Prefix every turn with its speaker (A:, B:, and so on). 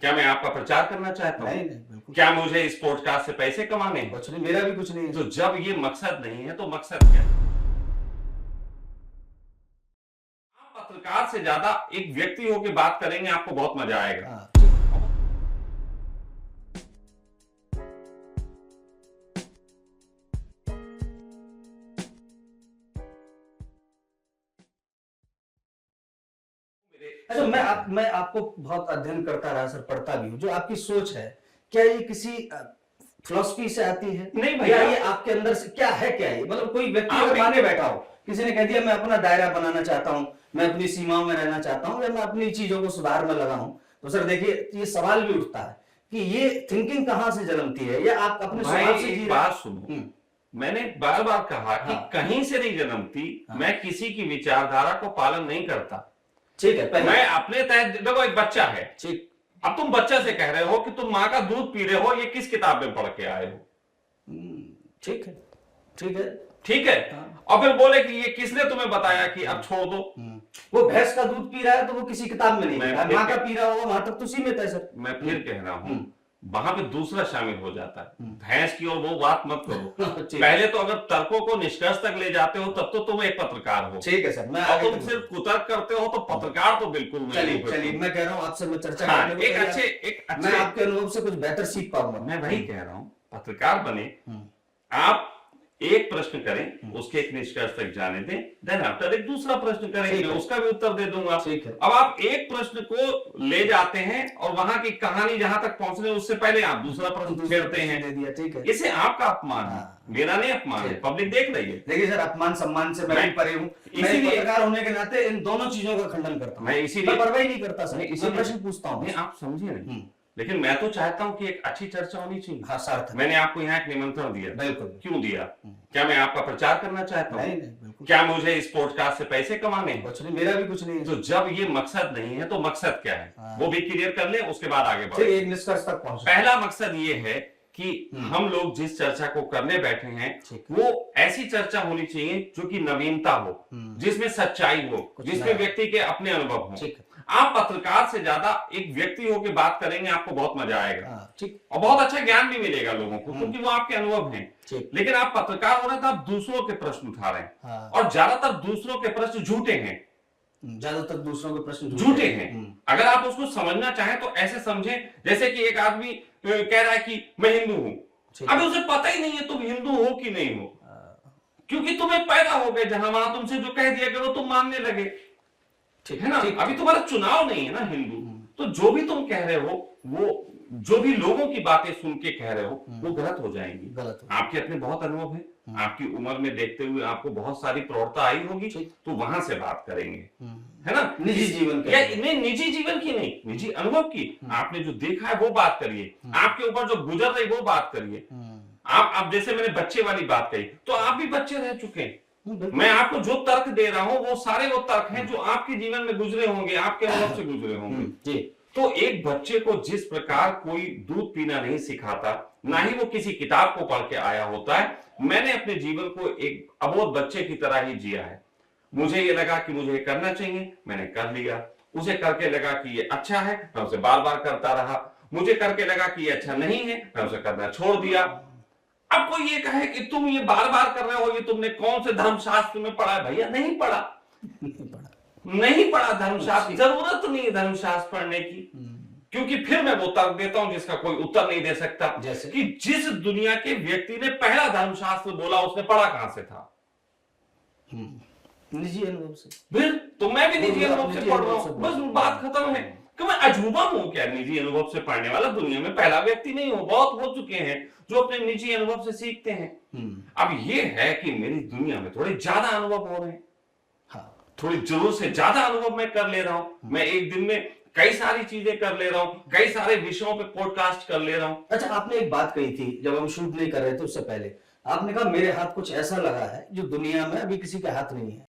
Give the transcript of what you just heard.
A: क्या मैं आपका प्रचार करना चाहता हूँ?
B: नहीं नहीं बिल्कुल।
A: क्या मुझे इस पॉडकास्ट से पैसे कमाने हैं?
B: कुछ नहीं, मेरा भी कुछ नहीं है।
A: तो जब ये मकसद नहीं है तो मकसद क्या है? आप पत्रकार से ज्यादा एक व्यक्ति होकर बात करेंगे, आपको बहुत मजा आएगा।
B: हाँ, ठीक। अच्छा, मैं आपको बहुत अध्ययन करता रहा सर, पढ़ता भी हूँ। जो आपकी सोच है, क्या ये किसी फिलोसफी से आती है?
A: नहीं भैया,
B: या ये आपके अंदर से क्या है? क्या ये मतलब कोई व्यक्ति
A: आप
B: अगर माने बैठा हो, किसी ने कह दिया मैं अपना दायरा बनाना चाहता हूँ, मैं अपनी सीमाओं में रहना चाहता हूँ, या मैं अपनी चीजों को सुधार में लगा हूँ, तो सर देखिए ये सवाल भी उठता है कि ये थिंकिंग कहाँ से जन्मती है, या आप अपने स्वभाव से जी
A: एक
B: रहे
A: बात सुनो, मैंने बार बार कहा कि
B: हाँ।
A: कहीं से नहीं जन्मती। मैं किसी की विचारधारा को पालन नहीं करता।
B: ठीक है,
A: मैं अपने तहत, देखो एक बच्चा है,
B: ठीक।
A: अब तुम बच्चा से कह रहे हो कि तुम माँ का दूध पी रहे हो, ये किस किताब में पढ़ के आए हो?
B: ठीक है, ठीक है,
A: ठीक है।
B: हाँ।
A: और फिर बोले कि ये किसने तुम्हें बताया कि अब छोड़ दो?
B: वो भैंस का दूध पी रहा है तो वो किसी किताब में नहीं
A: मैं
B: लिखा है,
A: फिर
B: माँ का पी रहा होगा वहां तक तो सीमित है सर।
A: मैं फिर कह रहा हूं, वहां पे दूसरा शामिल हो जाता है। भैंस की और वो बात मत करो।
B: ठीक।
A: पहले तो अगर तर्कों को निष्कर्ष तक ले जाते हो तब तो तुम एक पत्रकार हो।
B: ठीक है सर, मैं
A: और
B: आगे
A: तुम सिर्फ कुतर्क करते हो तो पत्रकार तो बिल्कुल नहीं
B: चलिए
A: हो।
B: चलिए, मैं कह रहा हूँ आपसे मैं चर्चा
A: हाँ,
B: करने को
A: एक
B: तैयार। मैं आपके अनुभव से कुछ बेहतर सीख पाऊंगा।
A: मैं वही कह रहा हूं, पत्रकार बने, आप एक प्रश्न करें, उसके एक निष्कर्ष तक जाने दें, देन आफ्टर एक दूसरा प्रश्न करेंगे, उसका भी उत्तर दे दूंगा।
B: ठीक है।
A: अब आप एक प्रश्न को ले जाते हैं और वहां की कहानी जहां तक पहुंचने उससे पहले आप दूसरा प्रश्न छेड़ते हैं।
B: दे दिया, ठीक है।
A: इसे आपका अपमान है, मेरा नहीं अपमान है, पब्लिक देख रही है।
B: देखिए सर, अपमान सम्मान से मैं भी परे हूँ। मैं एक पत्रकार होने के नाते इन दोनों चीजों का खंडन करता हूँ।
A: मैं इसीलिए
B: परवाह ही नहीं करता सर, मैं प्रश्न पूछता हूँ।
A: आप समझिए नहीं, लेकिन मैं तो चाहता हूं कि एक अच्छी चर्चा होनी चाहिए।
B: हाँ, सार्थक।
A: मैंने आपको यहाँ एक निमंत्रण दिया,
B: बिल्कुल।
A: क्यों दिया? क्या मैं आपका प्रचार करना चाहता हूँ?
B: नहीं नहीं बिल्कुल।
A: क्या मुझे इस पॉडकास्ट से पैसे कमाने हैं?
B: कुछ नहीं, मेरा भी कुछ नहीं है।
A: तो जब ये मकसद नहीं है तो मकसद क्या है? वो भी क्लियर कर ले, उसके बाद आगे बढ़े।
B: एक निष्कर्ष तक पहुंचे।
A: पहला मकसद ये है कि हम लोग जिस चर्चा को करने बैठे हैं वो ऐसी चर्चा होनी चाहिए जो कि नवीनता हो, जिसमें सच्चाई हो, जिसमें व्यक्ति के अपने अनुभव हो। आप पत्रकार से ज्यादा एक व्यक्ति होकर बात करेंगे, आपको बहुत मजा आएगा। ठीक। और बहुत अच्छा ज्ञान भी मिलेगा लोगों को, क्योंकि वो आपके अनुभव हैं। लेकिन आप पत्रकार हो रहे हैं तो आप दूसरों के प्रश्न उठा रहे हैं, और ज्यादातर दूसरों के प्रश्न झूठे हैं।
B: ज्यादातर दूसरों के प्रश्न
A: झूठे हैं। अगर आप उसको समझना चाहें तो ऐसे समझें जैसे कि एक आदमी कह रहा है कि मैं हिंदू हूं, अभी उसे पता ही नहीं है तुम हिंदू हो कि नहीं हो, क्योंकि तुम्हें पैदा हो गए जहां वहां तुमसे जो कह दिया गया वो तुम मानने लगे। ठीक है ना? अभी तुम्हारा चुनाव नहीं है ना हिंदू, तो जो भी तुम कह रहे हो, वो जो भी लोगों की बातें सुन के कह रहे हो वो गलत हो जाएंगी। आपके अपने बहुत अनुभव है, आपकी उम्र में देखते हुए आपको बहुत सारी प्रौढ़ता आई होगी, तो वहां से बात करेंगे, है ना?
B: निजी जीवन
A: या नहीं, निजी जीवन की नहीं, निजी अनुभव की। आपने जो देखा है वो बात करिए, आपके ऊपर जो गुजर रही वो बात करिए। आप जैसे मैंने बच्चे वाली बात कही, तो आप भी बच्चे रह चुके हैं। मैं आपको जो तर्क दे रहा हूं वो सारे वो तर्क हैं जो आपके जीवन में गुजरे होंगे, आपके अनुभव से गुजरे होंगे। तो एक बच्चे को जिस प्रकार कोई दूध पीना नहीं सिखाता, ना ही वो किसी किताब को पढ़ के आया होता है, मैंने अपने जीवन को एक अबोध बच्चे की तरह ही जिया है। मुझे ये लगा कि मुझे करना चाहिए, मैंने कर लिया। उसे करके लगा कि ये अच्छा है, मैं उसे बार बार करता रहा। मुझे करके लगा कि ये अच्छा नहीं है, मैं उसे करना छोड़ दिया। अब कोई ये कहे कि तुम ये बार बार कर रहे हो, ये तुमने कौन से धर्मशास्त्र में पढ़ा है? भैया नहीं पढ़ा, नहीं पढ़ा धर्मशास्त्र। जरूरत नहीं है धर्मशास्त्र पढ़ने की, क्योंकि फिर मैं वो तर्क देता हूं जिसका कोई उत्तर नहीं दे सकता, जैसे कि जिस दुनिया के व्यक्ति ने पहला धर्मशास्त्र बोला उसने पढ़ा कहां से था?
B: निजी अनुभव से।
A: फिर तो मैं भी निजी अनुभव से पढ़ रहा हूं, बस बात खत्म है। कि मैं अजूबा हूं क्या निजी अनुभव से पढ़ने वाला? दुनिया में पहला व्यक्ति नहीं हूं, बहुत हो चुके हैं जो अपने निजी अनुभव से सीखते हैं। अब ये है कि मेरी दुनिया में थोड़े ज्यादा अनुभव हो रहे हैं, थोड़ी जरूरत से ज्यादा अनुभव मैं कर ले रहा हूं। मैं एक दिन में कई सारी चीजें कर ले रहा हूं, कई सारे विषयों पे पॉडकास्ट कर ले रहा हूं।
B: अच्छा, आपने एक बात कही थी जब हम शूट नहीं कर रहे थे उससे पहले, आपने कहा मेरे हाथ कुछ ऐसा लगा है जो दुनिया में अभी किसी के हाथ नहीं है।